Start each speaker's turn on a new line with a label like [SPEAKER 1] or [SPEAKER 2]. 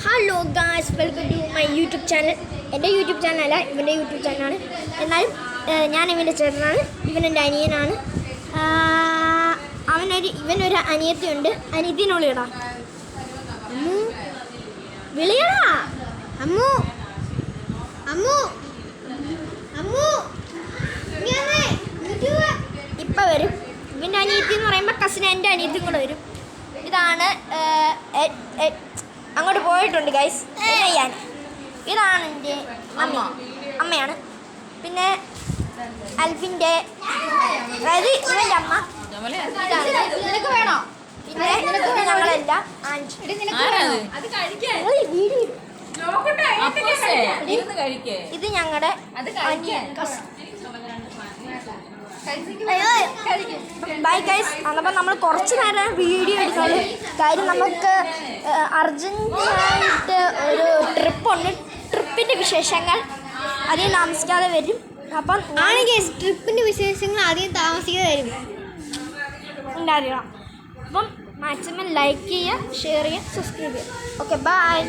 [SPEAKER 1] Hello guys, welcome to my YouTube channel. എൻ്റെ YouTube ചാനലല്ല, ഇവൻ്റെ യൂട്യൂബ് ചാനലാണ്. എന്നാലും ഞാൻ ഇവൻ്റെ ചേട്ടനാണ്, ഇവനെൻ്റെ അനിയനാണ്. ഇവനൊരു അനിയത്തിയുണ്ട്. അനിയത്തിനുള്ളിൽ ഇടാം. അമ്മു വിളിയടാ. അമ്മു അമ്മു അമ്മു ഇപ്പം വരും. ഇവൻ്റെ അനിയത്തി എന്ന് പറയുമ്പോൾ കസിൻ എൻ്റെ അനിയത്തിയും കൂടെ വരും. ഇതാണ് അങ്ങോട്ട് പോയിട്ടുണ്ട് ഗൈസ്. ചെയ്യാൻ ഇതാണ് എൻ്റെ അമ്മയാണ്. പിന്നെ അൽഫിൻ്റെ, അതായത് ഇവൻ്റെ അമ്മ. നിനക്ക് വേണോ? പിന്നെ ഞങ്ങളെല്ലാം ഇത് ഞങ്ങളുടെ ബൈ ഗൈസ്. അതപ്പോൾ നമ്മൾ കുറച്ച് നേരം വീഡിയോ എടുക്കുള്ളൂ. കാര്യം നമുക്ക് അർജൻറ്റായിട്ട് ഒരു ട്രിപ്പുണ്ട്. ട്രിപ്പിൻ്റെ വിശേഷങ്ങൾ അധികം താമസിക്കാതെ വരും. അപ്പം
[SPEAKER 2] ആണ് ഗൈസ്, ട്രിപ്പിൻ്റെ വിശേഷങ്ങൾ അധികം താമസിക്കാതെ വരും
[SPEAKER 1] ഉണ്ടായിരിക്കണം. അപ്പം മാക്സിമം ലൈക്ക് ചെയ്യുക, ഷെയർ ചെയ്യുക, സബ്സ്ക്രൈബ് ചെയ്യുക. Okay, by.